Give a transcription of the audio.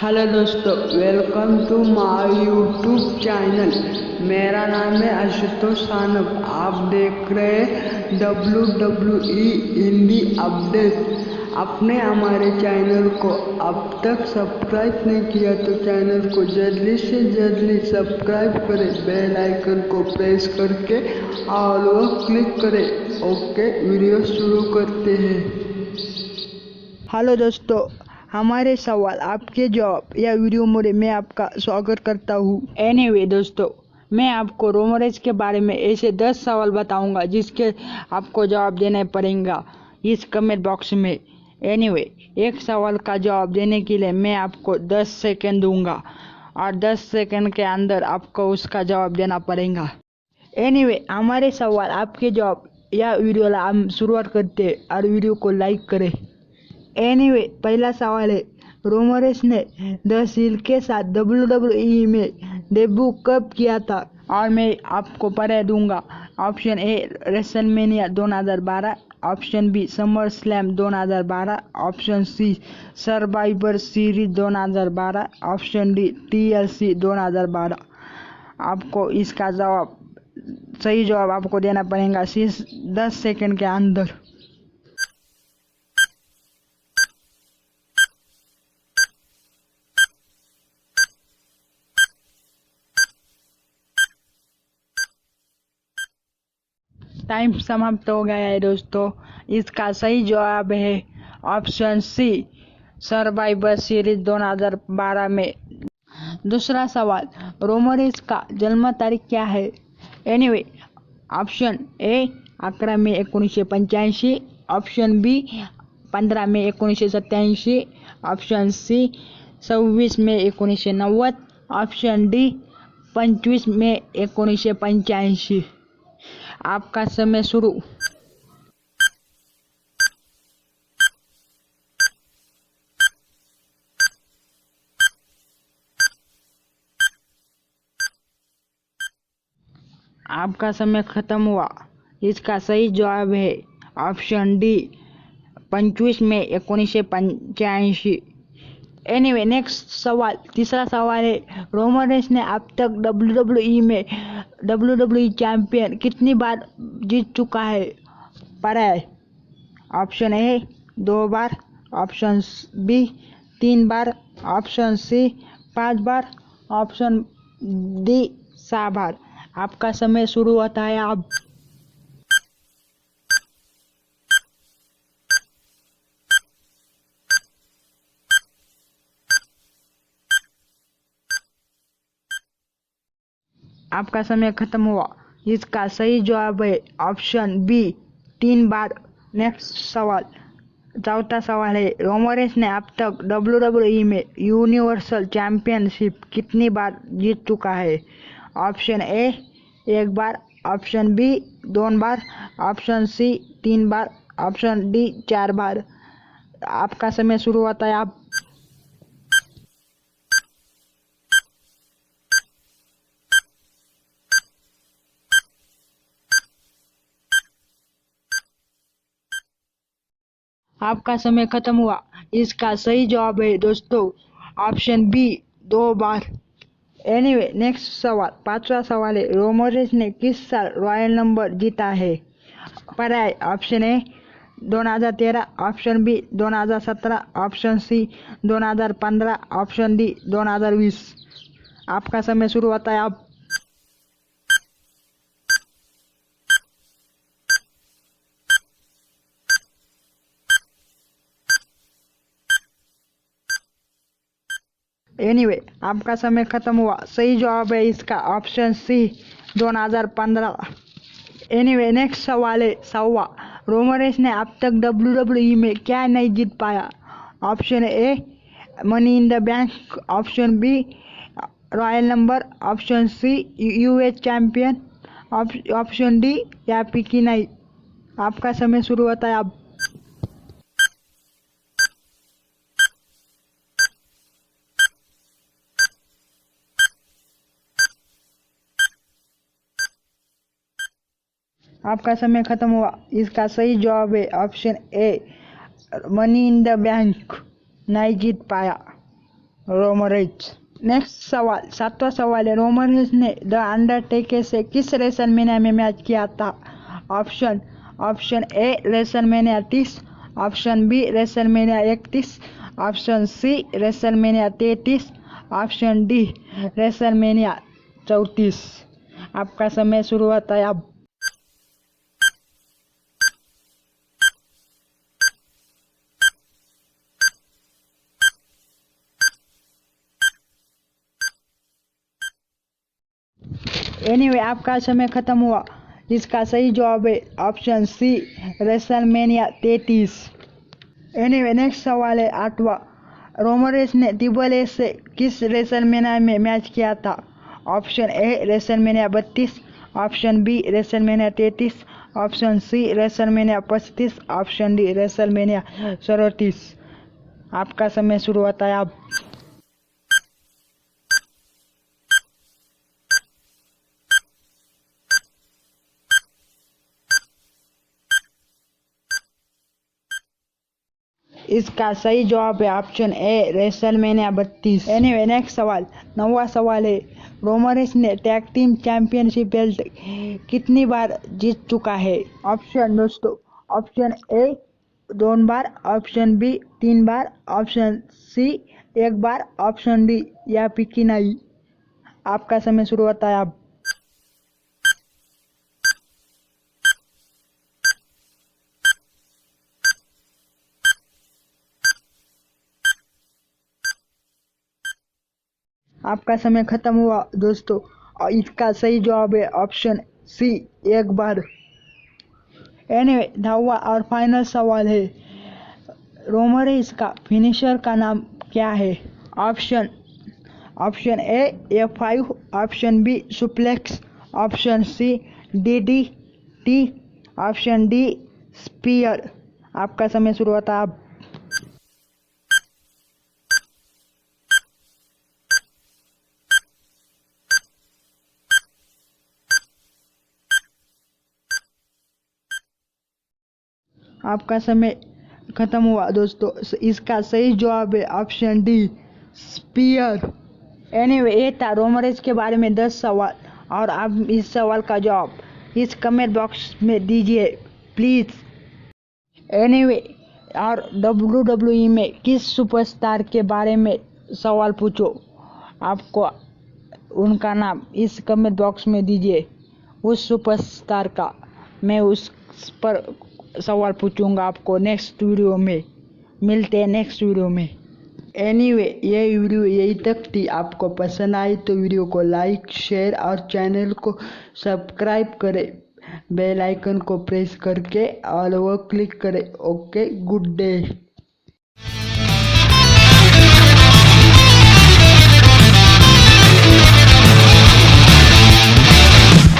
Hello दोस्तों, welcome to my YouTube channel. मेरा नाम है आशुतोष सानप। आप देख रहे हैं WWE हिंदी अपडेट। आपने हमारे चैनल को अब तक सब्सक्राइब नहीं किया तो चैनल को जल्दी से जल्दी सब्सक्राइब करें, बेल आइकन को प्रेस करके ऑल पर क्लिक करें। ओके, वीडियो शुरू करते हैं। हेलो दोस्तों, हमारे सवाल आपके जवाब या वीडियो में मैं आपका स्वागत करता हूँ। एनीवे दोस्तों, मैं आपको रोमरेज के बारे में ऐसे 10 सवाल बताऊंगा जिसके आपको जवाब देना पड़ेगा इस कमेंट बॉक्स में। एनीवे, एक सवाल का जवाब देने के लिए मैं आपको 10 सेकंड दूंगा और 10 सेकंड के अंदर आपको उसका जवाब देना पड़ेगा। एनीवे, हमारे सवाल आपके जवाब या वीडियो हम शुरुआत करते हैं और वीडियो को लाइक करें। एनीवे, पहला सवाल है, रोमरेस ने द शील्ड के साथ WWE में डेब्यू कब किया था? और मैं आपको पढ़े दूंगा। Option A WrestleMania 2012, option B SummerSlam 2012, option C Survivor Series 2012, option D TLC 2012। आपको इसका जवाब सही जवाब आपको देना पड़ेगा 10 सेकंड के अंदर। टाइम समाप्त हो गया है दोस्तों। इसका सही जवाब है ऑप्शन सी सर्वाइवर सीरीज 2012 में। दूसरा सवाल, रोमरेस का जन्म तारीख क्या है? एनीवे, ऑप्शन ए 11 मई 1985, ऑप्शन बी 15 मई 1987, ऑप्शन सी 26 मई 1990, ऑप्शन डी 25 मई 1985। आपका समय शुरू। आपका समय खत्म हुआ। इसका सही जवाब है ऑप्शन डी 25 मई 1985। एनीवे, नेक्स्ट सवाल, तीसरा सवाल है, रोमरेस ने अब तक WWE में WWE चैंपियन कितनी बार जीत चुका है? पता है? ऑप्शन ए 2 बार, ऑप्शन बी 3 बार, ऑप्शन सी 5 बार, ऑप्शन डी 7 बार। आपका समय शुरू होता है अब। आपका समय खत्म हुआ। इसका सही जवाब है ऑप्शन बी 3 बार। नेक्स्ट सवाल, चौथा सवाल है, रोमरेस ने अब तक WWE में यूनिवर्सल चैंपियनशिप कितनी बार जीत चुका है? ऑप्शन ए 1 बार, ऑप्शन बी 2 बार, ऑप्शन सी 3 बार, ऑप्शन डी 4 बार। आपका समय शुरू होता है आप। आपका समय खत्म हुआ। इसका सही जवाब है दोस्तों ऑप्शन बी 2 बार। एनीवे, नेक्स्ट सवाल, पांचवा सवाल है, रोमरेस ने किस साल रॉयल नंबर जीता है? पता है? Option A 2013, option B 2017, option C 2015, option D 2020। आपका समय शुरू होता है अब। एनीवे, आपका समय खत्म हुआ। सही जवाब है इसका ऑप्शन सी 2015। एनीवे, नेक्स्ट सवाल है 6वां, रोमरेस ने अब तक WWE में क्या नहीं जीत पाया? Option A money in the bank, option B Royal Rumble, option C US champion, option D या पिकी नहीं। आपका समय शुरू होता है अब। आपका समय खत्म हुआ। इसका सही जवाब है option A money in the bank, नहीं जीत पाया। रोमन नेक्स्ट सवाल, 7वां सवाल है, रोमन ने द अंडरटेकर से किस रेसलमेनिया में मैच किया था? Option A WrestleMania 30, option B WrestleMania 31, option C WrestleMania 33, option D WrestleMania 34। आपका समय शुरू होता है अब। एनीवे आपका समय खत्म हुआ। इसका सही जवाब है option C WrestleMania 33। Anyway next सवाल है 8वां, रोमन ने ट्रिपल एच से किस रेसलमेनिया में मैच किया था? Option A WrestleMania 32, option B WrestleMania 33, option C WrestleMania 35, option D WrestleMania 34। आपका समय शुरू होता है अब। इसका सही जवाब है option A WrestleMania 32। Anyway next सवाल, 9वां सवाल है, रोमन रेंस ने टैग टीम चैंपियनशिप बेल्ट कितनी बार जीत चुका है? ऑप्शन दोस्तों, ऑप्शन ए 2 बार, ऑप्शन बी 3 बार, ऑप्शन सी 1 बार, ऑप्शन डी या पिकी नहीं। आपका समय शुरू होता है अब। आपका समय खत्म हुआ दोस्तों, और इसका सही जवाब है ऑप्शन सी 1 बार। एनीवे 10वां और फाइनल सवाल है, रोमन रेंस का फिनिशर का नाम क्या है? Option A F5, option B suplex, option C DDT, option D spear. आपका समय शुरू होता है अब। आपका समय खत्म हुआ दोस्तों, इसका सही जवाब है ऑप्शन डी स्पीयर। एनीवे ये था रोमन रेंस के बारे में 10 सवाल, और आप इस सवाल का जवाब इस कमेंट बॉक्स में दीजिए प्लीज। एनीवे और WWE में किस सुपरस्टार के बारे में सवाल पूछो, आपको उनका नाम इस कमेंट बॉक्स में दीजिए। उस सुपरस्टार का मैं उस पर सवाल पूछूंगा आपको नेक्स्ट वीडियो में। मिलते हैं नेक्स्ट वीडियो में। एनीवे ये वीडियो यही तक थी। आपको पसंद आई तो वीडियो को लाइक, शेयर और चैनल को सब्सक्राइब करें। बेल आइकन को प्रेस करके ऑल ओवर क्लिक करें। Okay, good day.